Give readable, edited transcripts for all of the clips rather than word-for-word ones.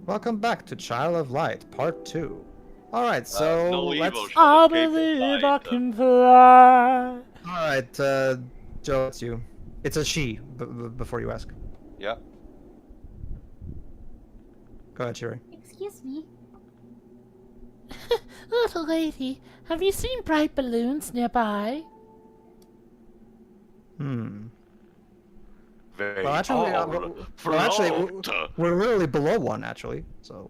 Welcome back to Child of Light, Part 2. Alright, so No let's... evil shall I escape from believe I light. can fly. Alright, Joe, it's you. It's a she, before you ask. Yeah. Go ahead, Shiri. Excuse me. Little lady, have you seen bright balloons nearby? Very Well, actually, float. we're literally below one, actually, so,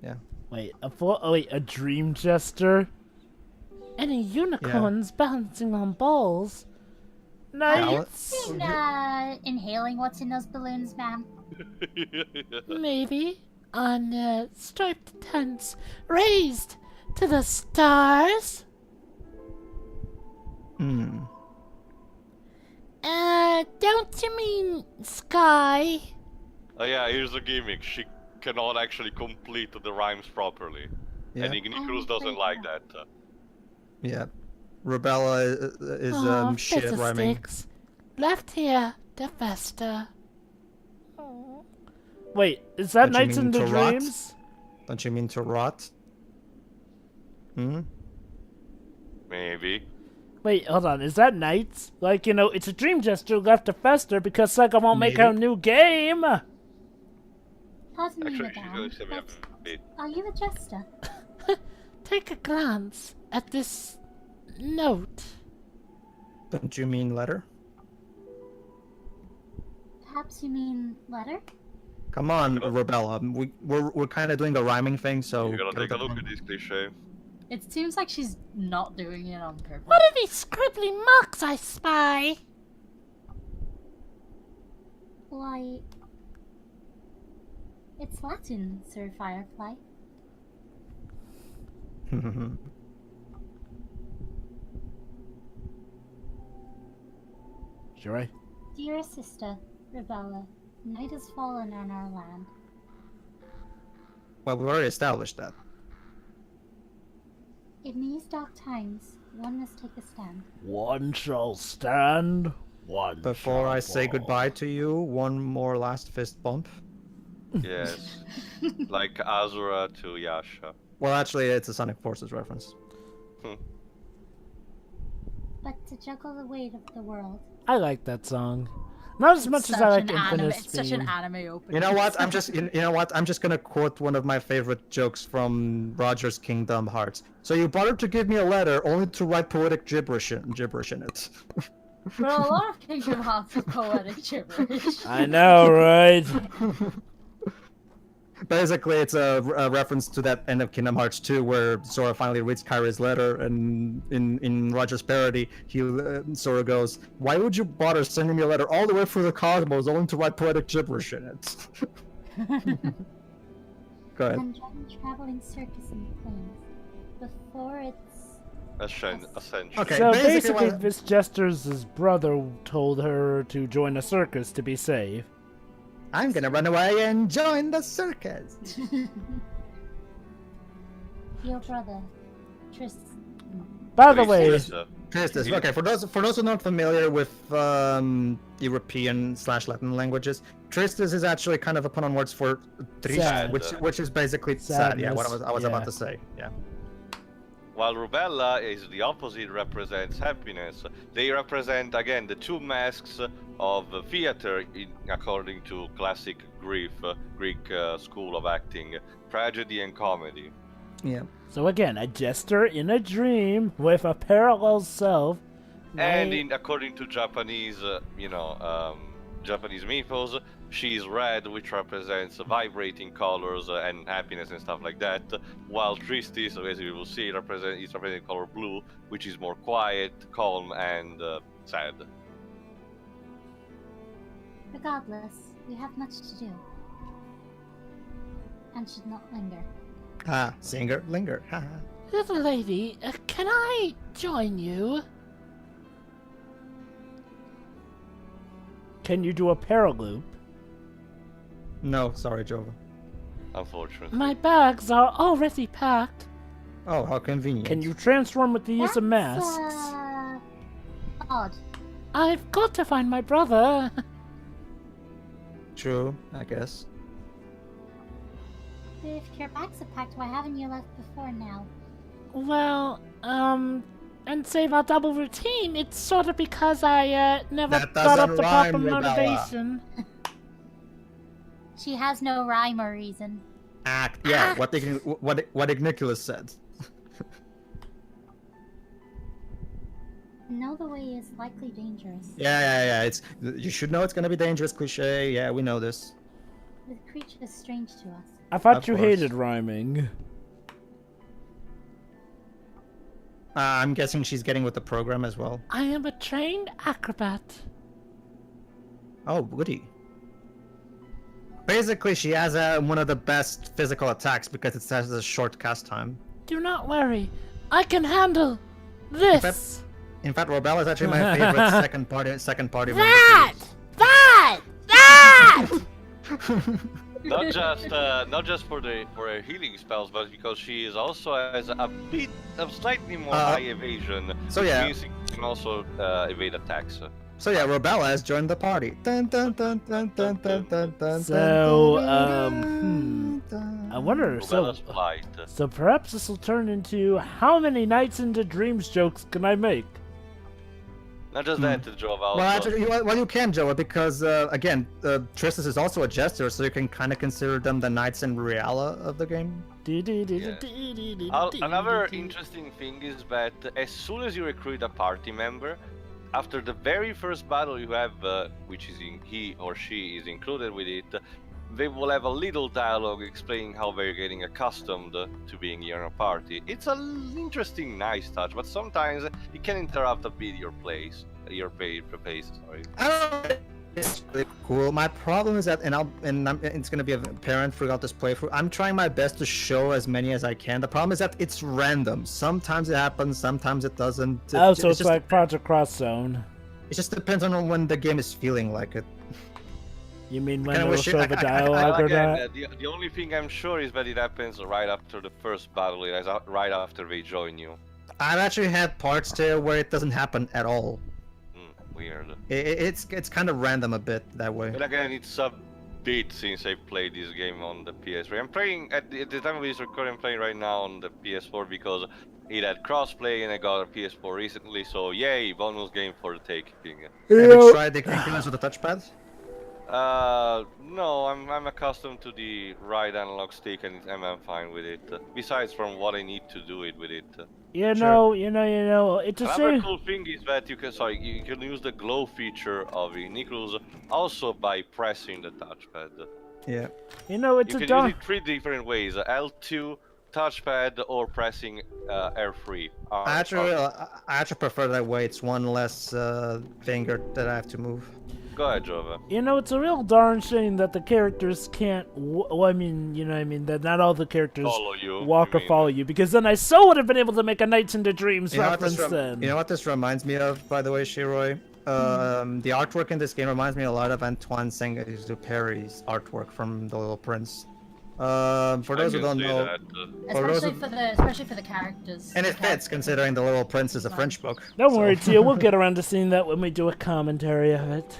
yeah. Wait, a dream jester? Any unicorns bouncing on balls? Nice. Inhaling what's in those balloons, ma'am. Maybe on striped tents raised to the stars. Don't you mean sky? Oh yeah, here's a gimmick. She cannot actually complete the rhymes properly. Yeah. And Ignicruz doesn't like that. Yeah. Rubella is shit at rhyming. Sticks. Left here to fester. Wait, is that Don't you Nights mean in the to rot? Dreams? Don't you mean to rot? Maybe. Wait, hold on. Is that Nights? Like, you know, it's a dream jester left to fester because Sega won't make Maybe. a new game. Pardon me, Actually, she's madame, gonna send me but a bit. are you a jester? Take a glance at this note. Don't you mean letter? Perhaps you mean letter? Come on, Rubella. We're kind of doing the rhyming thing, so... You're gonna get take a it look done. at this cliche. It seems like she's not doing it on purpose. What are these scribbly marks I spy? Why... It's Latin, Sir Firefly. Sure. Dear sister, Rebella, night has fallen on our land. Well, we've already established that. In these dark times, one must take a stand. One shall stand, one Before shall I say fall. goodbye to you, one more last fist bump. Yes. Like Azura to Yasha. Well, actually, it's a Sonic Forces reference. But to juggle the weight of the world. I like that song. Not as much as I like Infinite It's such an Beam. anime opening. You know what? You know what? I'm just gonna quote one of my favorite jokes from Roger's Kingdom Hearts. So you bothered to give me a letter only to write poetic gibberish in it. Well, a lot of Kingdom Hearts is poetic gibberish. I know, right? Basically, it's a reference to that end of Kingdom Hearts 2, where Sora finally reads Kyrie's letter, and in Roger's parody, Sora goes, "Why would you bother sending me a letter all the way through the cosmos only to write poetic gibberish in it?" Go ahead. I'm joining traveling circus in the plains. Before it's... Ascension. Okay, So basically basically, what- Miss Jester's brother told her to join a circus to be safe. I'm gonna run away and join the circus. Your brother, Tris... By the way, Tristis. Okay, for those who are not familiar with European/Latin languages, Tristis is actually kind of a pun on words for triste, Sad. which is basically sad. Yeah, what I was Yeah. about to say. Yeah. While Rubella is the opposite, represents happiness. They represent, again, the two masks of theater according to classic Greek school of acting, tragedy and comedy. Yeah. so again, a jester in a dream with a parallel self. And according to Japanese, Japanese mythos, she's red, which represents vibrating colors and happiness and stuff like that. While Tristis, as you will see, is representing color blue, which is more quiet, calm, and sad. Regardless, we have much to do. And should not linger. Ah, singer, linger. Haha. Little lady, can I join you? Can you do a paraloop? No, sorry, Jova. Unfortunately. My bags are already packed. Oh, how convenient. Can you transform with the use of That's, masks? odd. I've got to find my brother. True, I guess. If your bags are packed, why haven't you left before now? Well, and save our double routine, it's sort of because I, never That got up doesn't the proper rhyme, Rebella. motivation. She has no rhyme or reason. Act. Yeah, what Igniculus said. Know the way is likely dangerous. Yeah. It's you should know it's gonna be dangerous. Cliche. Yeah, we know this. The creature is strange to us. I thought Of you course. hated rhyming. I'm guessing she's getting with the program as well. I am a trained acrobat. Oh, goody. Basically, she has one of the best physical attacks because it has a short cast time. Do not worry. I can handle this. In fact, Robella is actually my favorite second party. That! Not just for her healing spells, but because she is also has a bit of slightly more high evasion. So yeah. Means she can also evade attacks. So yeah, Robella has joined the party. Dun, dun, dun, dun, dun, dun, dun, dun, So, dun. I wonder, Rubella's flight. so perhaps this will turn into how many nights into dreams jokes can I make? Not just that, Joe. Well, actually, you can, Joe, because again, Tristis is also a jester, so you can kind of consider them the knights in Reala of the game. Another interesting thing is that as soon as you recruit a party member, after the very first battle you have, which is he or she is included with it, they will have a little dialogue explaining how they're getting accustomed to being here in a party. It's an interesting, nice touch, but sometimes it can interrupt a bit your pace. Sorry. I don't know. It's really cool. My problem is that, it's going to be apparent throughout this playthrough, I'm trying my best to show as many as I can. The problem is that it's random. Sometimes it happens, sometimes it doesn't. Oh, so it's just, like Project Cross Zone. It just depends on when the game is feeling like it. You mean when Kinda it'll wish it- show the dialogue or Again, that? the only thing I'm sure is that it happens right after the first battle. It is right after they join you. I've actually had parts there where it doesn't happen at all. Weird. It's kind of random a bit that way. But again, it's a bit since I played this game on the PS3. I'm playing at the time of this recording. I'm playing right now on the PS4 because it had crossplay and I got a PS4 recently. So yay, bonus game for the taking. Have you tried the controls with the touchpad? No, I'm accustomed to the right analog stick and I'm fine with it. Besides from what I need to do it with it. You know, it's a Another shame. cool thing is that you can use the glow feature of the Nichols also by pressing the touchpad. Yeah. You know, it's You a can use darn. it 3 different ways: L2, touchpad, or pressing R3. I actually prefer that way. It's one less finger that I have to move. Go ahead, Jova. You know, it's a real darn shame that the characters can't. That not all the characters Follow you. walk you or mean. follow you, because then I so would have been able to make a Nights into Dreams You know, what this reference then. you know what this reminds me of, by the way, Shiroi? The artwork in this game reminds me a lot of Antoine Saint-Exupéry's artwork from The Little Prince. For those who don't know, Especially for the characters. and The it fits characters. considering The Little Prince is a French book. Don't so- worry, Tia, we'll get around to seeing that when we do a commentary of it.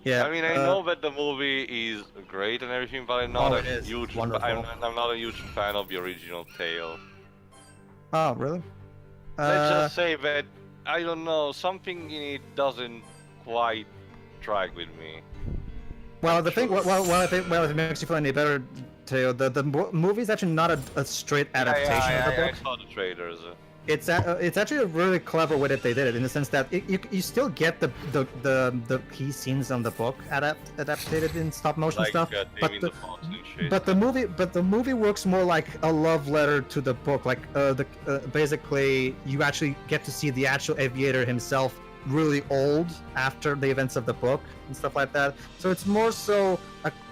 Yeah. I mean, I know that the movie is great and everything, but I'm not Oh, a it is. huge. Wonderful. I'm not a huge fan of the original tale. Oh, really? Let's just say that I don't know, something in it doesn't quite track with me. Well, the thing, if it makes you feel any better, Teo, the movie's actually not a straight adaptation of the book. I saw the trailers. It's actually a really clever way that they did it, in the sense that you still get the key scenes on the book adapted in stop motion Like stuff, Taming the Fox and shit. but the movie works more like a love letter to the book. Like basically you actually get to see the actual aviator himself really old after the events of the book and stuff like that. So it's more so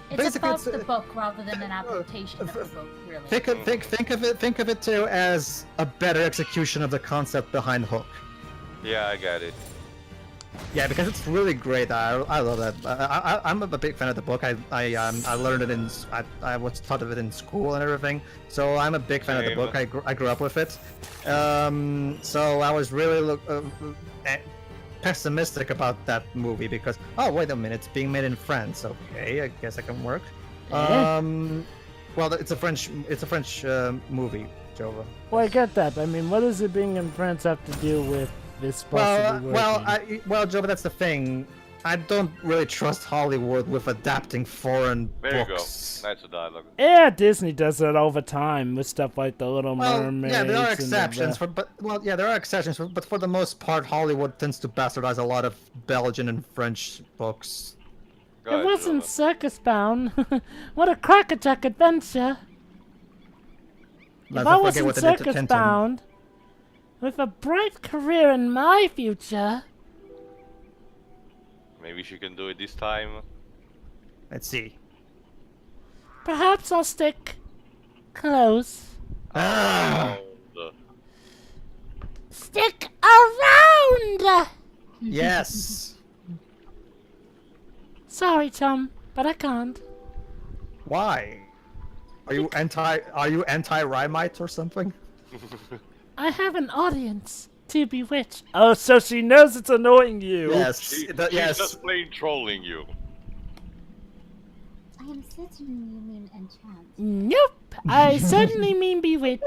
It's basically about the book rather than an adaptation of the book, really. think of it too as a better execution of the concept behind Hook. Yeah, I get it. Yeah, because it's really great. I love that. I'm a big fan of the book. I learned it I was taught of it in school and everything. So I'm a big fan of the book. I grew up with it. So I was really pessimistic about that movie because wait a minute, it's being made in France. Okay, I guess I can work. Well, it's a French movie, Jova. Well, I get that. I mean, what does it being in France have to do with this possibly working? Jova, that's the thing. I don't really trust Hollywood with adapting foreign There books. you go. That's a dialogue. Yeah, Disney does that all the time with stuff like The Little Mermaid. Yeah, there are exceptions, there are exceptions, but for the most part, Hollywood tends to bastardize a lot of Belgian and French books. Go It ahead, wasn't Jova. circus bound. What a crackerjack adventure! If Let's I not forget wasn't what they did to circus Tintin. bound, with a bright career in my future, Maybe she can do it this time. Let's see. perhaps I'll stick close. Ah, Oh, Stick around! yes. Sorry, chum, but I can't. Why? Are you anti-Rhymite or something? I have an audience to bewitch. Oh, so she knows it's annoying you. Yes. she's Yes. just plain trolling you. I am certain you mean enchant. Nope, I certainly mean bewitch.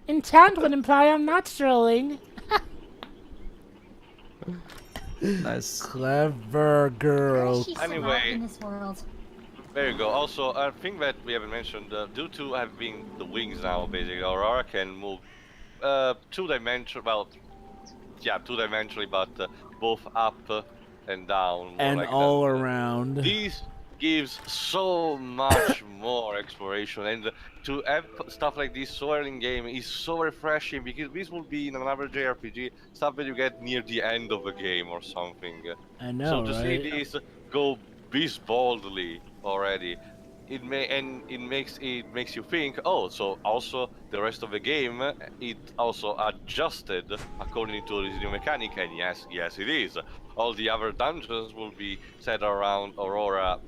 Enchant would imply I'm not trolling. Nice. Clever girl. She's Anyway. smart in this world. There you go. Also, a thing that we haven't mentioned, due to having the wings now, basically, Aurora can move two-dimensional, well, yeah, two-dimensionally, but both up and down. more And like all that. around. This gives so much more exploration, and to have stuff like this so early in game is so refreshing, because this will be in another JRPG stuff that you get near the end of the game or something. I know, So to right? see this go this boldly already, it makes you think. Oh, so also the rest of the game, it also adjusted according to this new mechanic, and yes, it is. All the other dungeons will be set around Aurora,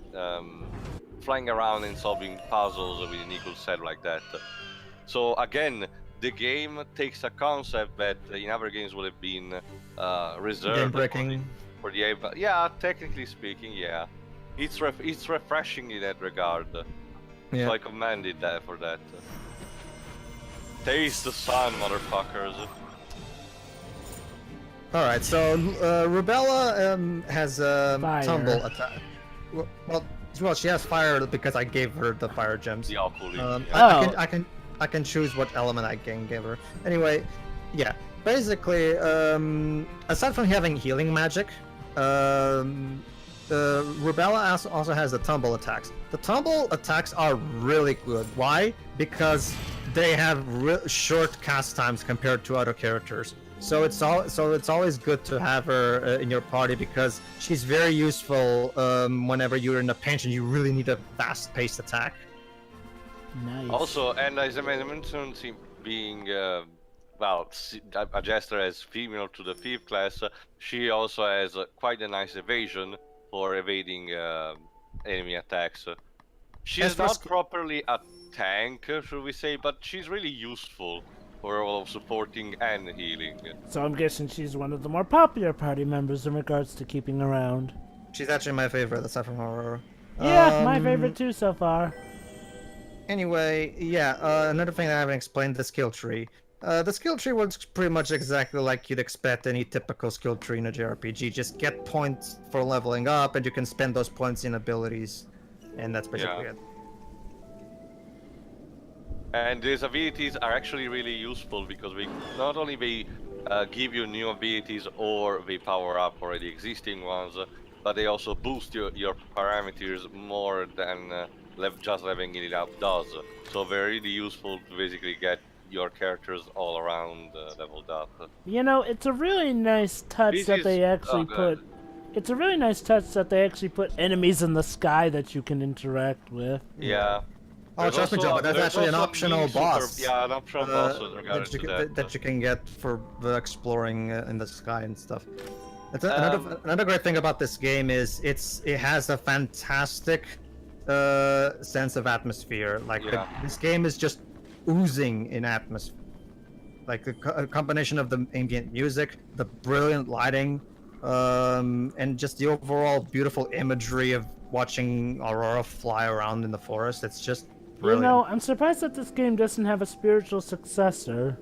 flying around and solving puzzles with an equal set like that. So again, the game takes a concept that in other games would have been reserved Game breaking. for the game. Yeah, technically speaking, yeah. It's refreshing in that regard. Yeah. So I commended that for that. Taste the sun, motherfuckers. All right. So Rubella has Fire. tumble attack. Well, she has fire because I gave her the fire gems. The Oculus. Oh. I can choose what element I can give her. Anyway, yeah. Basically, aside from having healing magic, Rubella also has the tumble attacks. The tumble attacks are really good. Why? Because they have short cast times compared to other characters. So it's always good to have her in your party, because she's very useful whenever you're in a pinch and you really need a fast-paced attack. Nice. Also, and as I mentioned, being a Jester as female to the 5th class, she also has quite a nice evasion for evading enemy attacks. She's not properly a tank, should we say, but she's really useful for all of supporting and healing. So I'm guessing she's one of the more popular party members in regards to keeping around. She's actually my favorite, aside from Aurora. Yeah, my favorite too so far. Anyway, yeah, another thing that I haven't explained, the skill tree. The skill tree works pretty much exactly like you'd expect any typical skill tree in a JRPG. Just get points for leveling up, and you can spend those points in abilities. And that's basically it. And these abilities are actually really useful, because not only they give you new abilities or they power up already existing ones, but they also boost your parameters more than just leveling it up does. So they're really useful to basically get your characters all around leveled up. You know, it's a really nice touch that they actually put. It's a really nice touch that they actually put enemies in the sky that you can interact with. Yeah. Oh, trust me, Joe, that's actually an optional boss. Yeah, an optional boss with regards to that. That you can get for exploring in the sky and stuff. Another great thing about this game is it has a fantastic sense of atmosphere. Like this game is just oozing in atmosphere. Like a combination of the ambient music, the brilliant lighting, and just the overall beautiful imagery of watching Aurora fly around in the forest. It's just brilliant. You know, I'm surprised that this game doesn't have a spiritual successor.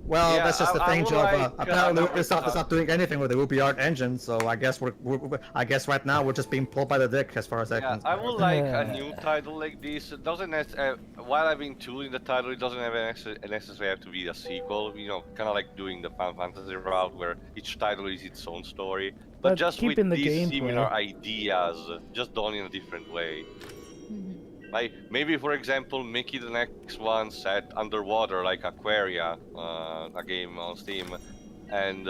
Well, Yeah, that's just the I thing, would Jova. like, Apparently, Ubisoft is not doing anything with the UbiArt engine, so I guess I guess right now we're just being pulled by the dick as far as that Yeah, concerned. I would like a new title like this. It doesn't while I've been tooling the title, it doesn't have necessarily have to be a sequel. You know, kind of like doing the Final Fantasy route, where each title is its own story. But just with keeping the these gameplay. similar ideas, just done in a different way. Like maybe, for example, make it the next one set underwater, like Aquaria, a game on Steam, and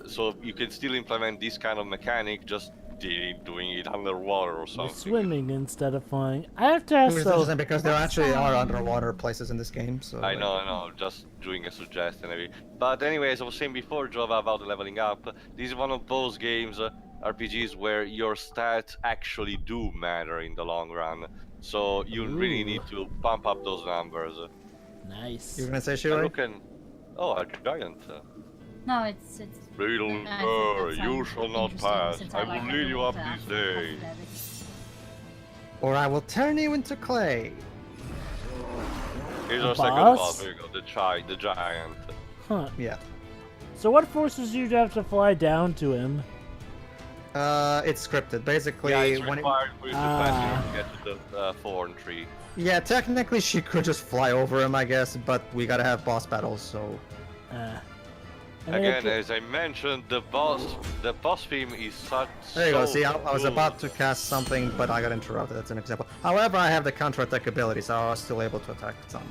so you can still implement this kind of mechanic, just doing it underwater or You're something. swimming instead of flying. I have to ask Which is though. interesting because there actually are underwater places in this game. So I know, just doing a suggestion maybe. But anyway, as I was saying before, Jova, about the leveling up, this is one of those games, RPGs, where your stats actually do matter in the long run. So you really need to pump up those numbers. Nice. You're gonna say And Shuri? look oh, a giant. No, it's. Little you shall not pass. I will lead you up this day. Or I will turn you into clay. Here's A our second boss? boss. There you go, the giant. Huh. Yeah. So what forces you to have to fly down to him? It's scripted. Basically, Yeah, it's when required for you to pass to get to the thorn tree. yeah, technically she could just fly over him, I guess, but we gotta have boss battles, so. I mean, Again, as I mentioned, the boss theme is such. There you go. so See, I was good. about to cast something, but I got interrupted. That's an example. However, I have the counter-attack ability, so I was still able to attack some.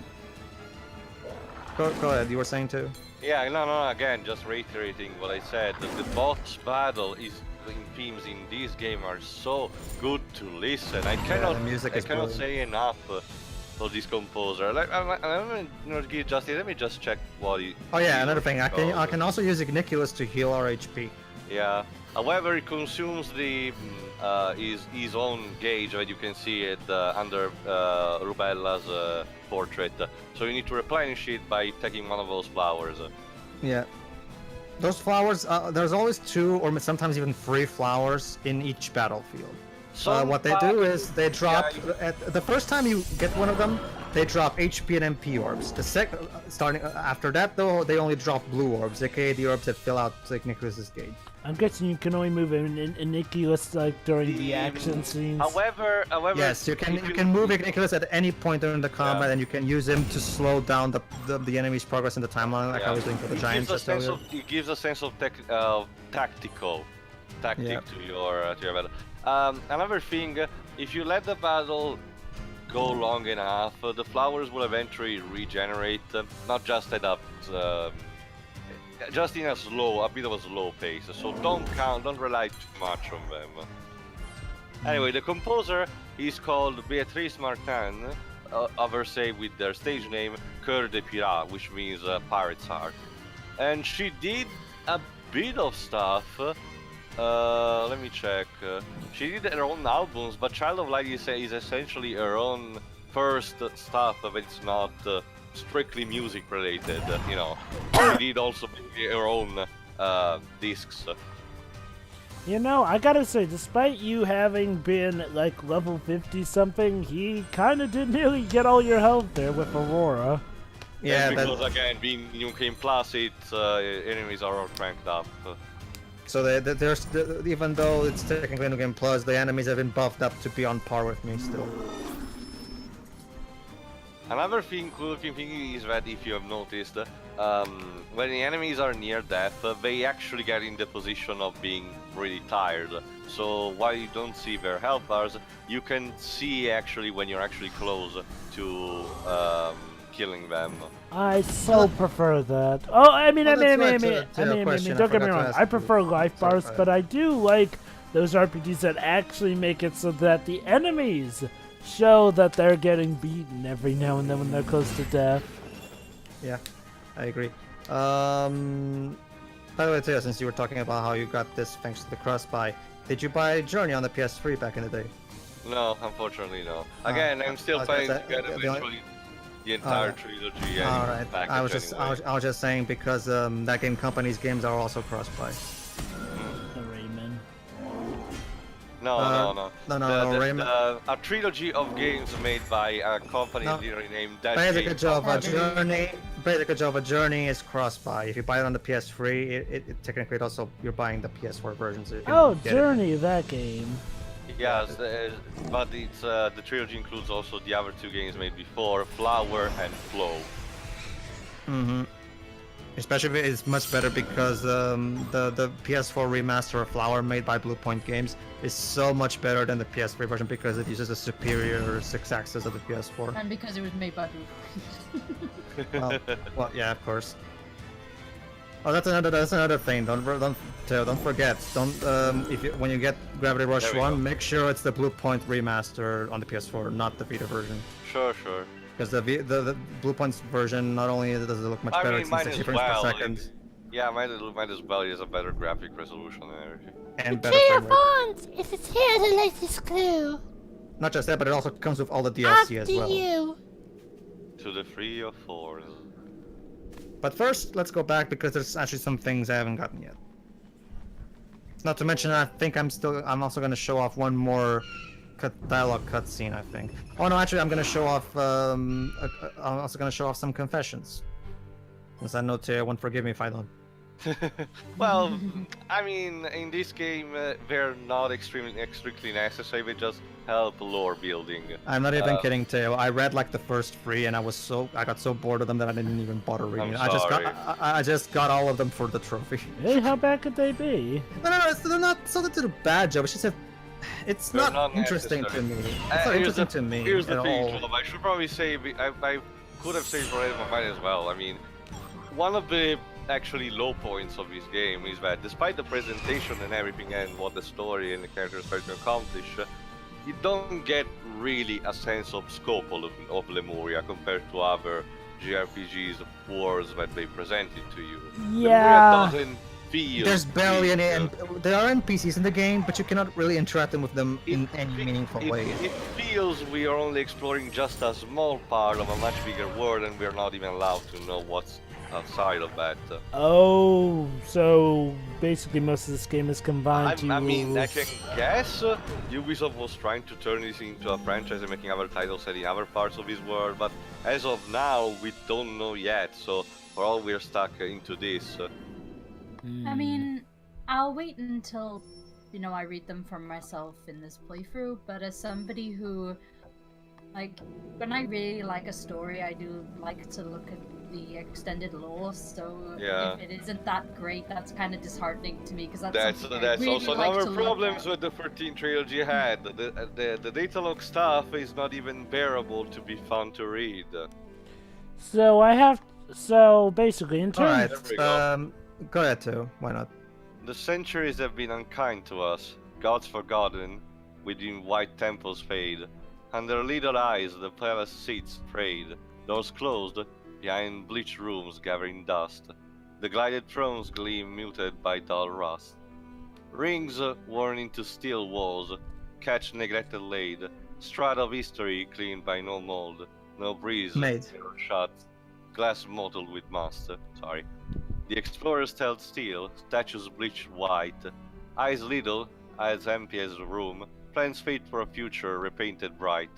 Go ahead. You were saying too? Yeah, no. Again, just reiterating what I said. The boss battle in themes in this game are so good to listen. I cannot. the music is cannot brilliant. say enough for this composer. Like, I'm not give justice. Let me just check what he. Oh yeah, another thing. I Oh, can also use Igniculus to heal our HP. Yeah. However, it consumes the his own gauge, that you can see it under Rubella's portrait. So you need to replenish it by taking one of those flowers. Yeah. Those flowers. There's always 2 or sometimes even 3 flowers in each battlefield. What they do is they drop at the first time you get one of them, they drop HP and MP orbs. The starting after that though, they only drop blue orbs, aka the orbs that fill out Igniculus's gauge. I'm guessing you can only move Igniculus like during the action scenes. However, Yes, you can move Igniculus at any point during the combat, and you can use him to slow down the enemy's progress in the timeline, like I was doing for the giants. It gives a sense of tactic to your battle. Another thing, if you let the battle go long enough, the flowers will eventually regenerate, not just at just in a bit of a slow pace. So don't rely too much on them. Anyway, the composer is called Beatrice Martin, others say with their stage name Cœur de Pirate, which means pirate's heart. And she did a bit of stuff. Let me check. She did her own albums, but Child of Light is essentially her own first stuff, but it's not strictly music related. You know, she did also make her own discs. You know, I gotta say, despite you having been like level 50 something, he kinda did nearly get all your health there with Aurora. Yeah, because again, being New Game Plus, enemies are all cranked up. So there's even though it's technically New Game Plus, the enemies have been buffed up to be on par with me still. Another cool looking thing is that if you have noticed, when the enemies are near death, they actually get in the position of being really tired. So while you don't see their health bars, you can see actually when you're actually close to killing them. I so prefer that. Oh, I mean, don't get me wrong. I prefer life bars, but I do like those RPGs that actually make it so that the enemies show that they're getting beaten every now and then when they're close to death. Yeah, I agree. By the way, Teo, since you were talking about how you got this thanks to the cross-buy, did you buy Journey on the PS3 back in the day? No, unfortunately no. Again, I'm still planning to get eventually the entire trilogy. All right. I was just saying because that game company's games are also cross-buy. The Rayman. No. A trilogy of games made by a company named Dash Basic Java Journey is cross-buy. If you buy it on the PS3, it technically also you're buying the PS4 version. So you can get Journey, that game. Yes, but it's the trilogy includes also the other two games made before, Flower and Flow. Mm-hmm. Especially it's much better because the PS4 remaster of Flower made by Blue Point Games is so much better than the PS3 version because it uses a superior 6-axis of the PS4. And because it was made by Blue. well, yeah, of course. Oh, that's another thing. Don't forget. When you get Gravity Rush 1, make sure it's the Blue Point remaster on the PS4, not the Vita version. Sure. Because the Blue Point's version not only does it look much better, it's 60 frames per second. Yeah, might as well use a better graphic resolution and everything. And better frame rate. If it's here, the latest clue. Not just that, but it also comes with all the DLC as well. You. To the 3 or 4. But first, let's go back because there's actually some things I haven't gotten yet. Not to mention, I think I'm also going to show off one more dialogue cutscene. I think. Oh no, actually, I'm going to show off. I'm also going to show off some confessions. Since I know Teo won't forgive me if I don't. Well, I mean, in this game, they're not strictly necessary. They just help lore building. I'm not even kidding, Teo. I read like the first 3, and I got so bored of them that I didn't even bother reading. I just got all of them for the trophy. Hey, how bad could they be? No, they're not something to do bad job. It's just it's not interesting to me. It's not interesting to me Here's the at thing, all. I should probably say I could have saved for my mind as well. I mean, one of the actually low points of this game is that despite the presentation and everything and what the story and the characters try to accomplish, you don't get really a sense of scope of Lemuria compared to other JRPGs worlds that they presented to you. Yeah. Lemuria doesn't feel. There's barely any, and there are NPCs in the game, but you cannot really interact with them in any meaningful way. It feels we are only exploring just a small part of a much bigger world, and we're not even allowed to know what's outside of that. Oh, so basically most of this game is combined to... I mean, I can guess Ubisoft was trying to turn this into a franchise and making other titles set in other parts of this world, but as of now, we don't know yet, so for all we're stuck into this. I mean, I'll wait until, I read them for myself in this playthrough, but as somebody who, when I really like a story, I do like to look at the extended lore, so if it isn't that great, that's kind of disheartening to me, because that's really also like another problems with the 13 trilogy had. The data log stuff is not even bearable to be fun to read. So basically, in terms... Alright, go ahead too, why not? The centuries have been unkind to us, gods forgotten, within white temples fade. Under little eyes the palace seats frayed, doors closed, behind bleached rooms gathering dust. The glided thrones gleam muted by dull rust. Rings worn into steel walls, catch neglected laid, strata of history cleaned by no mold, no breeze, mirror shut, glass mottled with must. The explorers held still, statues bleached white, eyes little, eyes empty as a room, plans fade for a future repainted bright.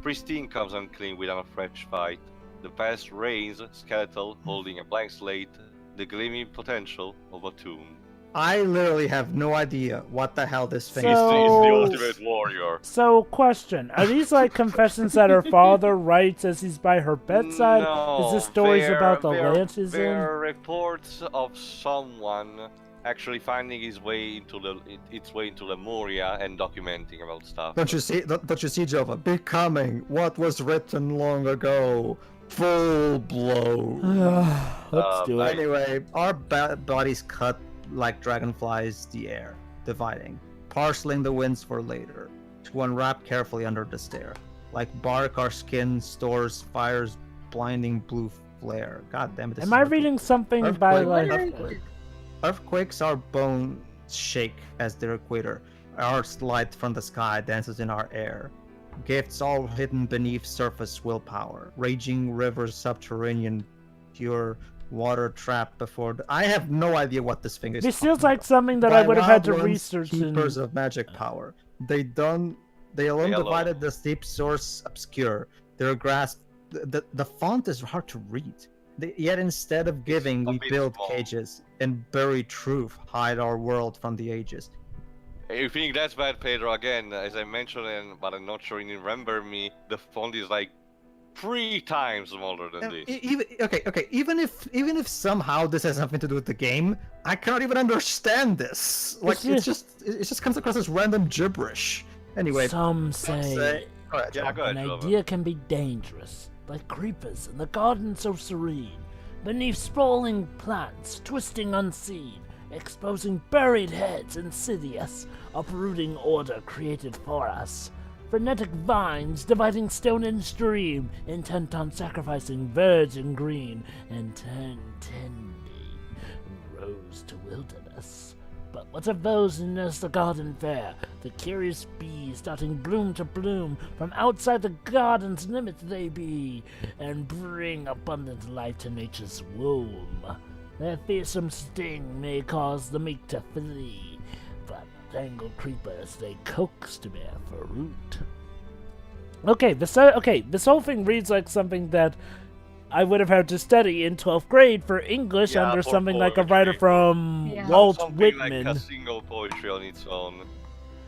Pristine comes unclean without a fresh fight. The past reigns, skeletal, holding a blank slate, the gleaming potential of a tomb. I literally have no idea what the hell this thing is. He's the ultimate warrior. So, question. Are these confessions that her father writes as he's by her bedside? No, is this stories about the land she's in? There are reports of someone actually finding its way into Lemuria and documenting about stuff. Don't you see, Jova? Becoming what was written long ago. Full blow. Let's do it. Anyway, our bodies cut like dragonflies the air, dividing, parceling the winds for later, to unwrap carefully under the stare. Like bark, our skin stores fire's blinding blue flare. God damn it. Am I reading something by Earthquakes, our bones shake as their equator. Our light from the sky dances in our air. Gifts all hidden beneath surface willpower. Raging rivers subterranean, pure water trapped before I have no idea what this thing is. This feels like something that I would have had to research. Keepers of magic power. They done They alone divided the steep source obscure. Their grasp, the font is hard to read. Yet instead of giving, we build cages and bury truth, hide our world from the ages. You think that's bad, Pedro? Again, as I mentioned, but I'm not sure you remember me, the font is like 3 times smaller than this. Even if somehow this has something to do with the game, I cannot even understand this. Like it just comes across as random gibberish. Anyway, some say an idea can be dangerous, like creepers in the garden so serene, beneath sprawling plants, twisting unseen, exposing buried heads, insidious, uprooting order created for us. Frenetic vines dividing stone and stream, intent on sacrificing virgin green, and tending rose to wilderness. But what of those who nurse the garden fair, the curious bees starting bloom to bloom, from outside the garden's limits they be, and bring abundant life to nature's womb? Their fearsome sting may cause the meek to flee, but tangled creepers they coax to bear fruit. Okay, this whole thing reads like something that I would have had to study in 12th grade for English under something like a writer from Walt Whitman. Like a single poetry on its own.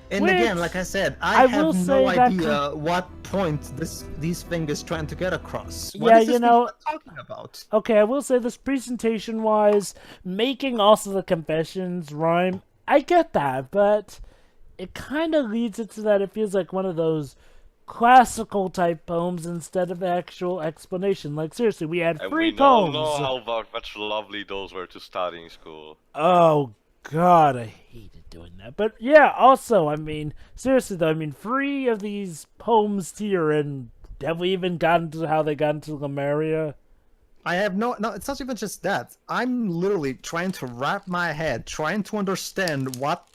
And again, like I said, I have no idea what point these thing is trying to get across. What is this talking about? Okay, I will say this presentation-wise, making also the confessions rhyme, I get that, but it kind of leads it to that it feels like one of those classical type poems instead of actual explanation. Like seriously, we had 3 poems. We don't know how much lovely those were to study in school. Oh god, I hated doing that. But yeah, also, I mean, seriously though, I mean 3 of these poems here, and have we even gotten to how they got into Lemuria? I have no, it's not even just that. I'm literally trying to wrap my head, trying to understand what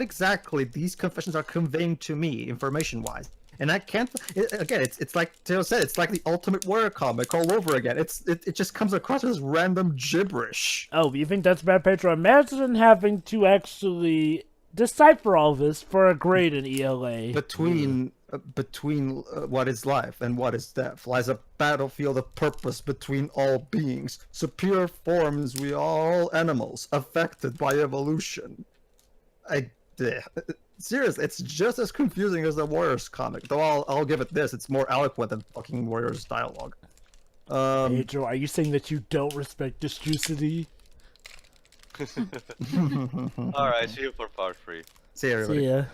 exactly these confessions are conveying to me, information-wise. And I can't. Again, it's like Teo said. It's like the Ultimate Warrior comic all over again. It just comes across as random gibberish. Oh, you think that's bad, Pedro? Imagine having to actually decipher all this for a grade in ELA. Between what is life and what is death lies a battlefield of purpose between all beings. Superior forms, we are all animals affected by evolution. Seriously, it's just as confusing as the Warriors comic, though I'll give it this, it's more eloquent than fucking Warriors dialogue. Pedro, are you saying that you don't respect Distrucity? Alright, see you for part 3. See you, everybody. See ya.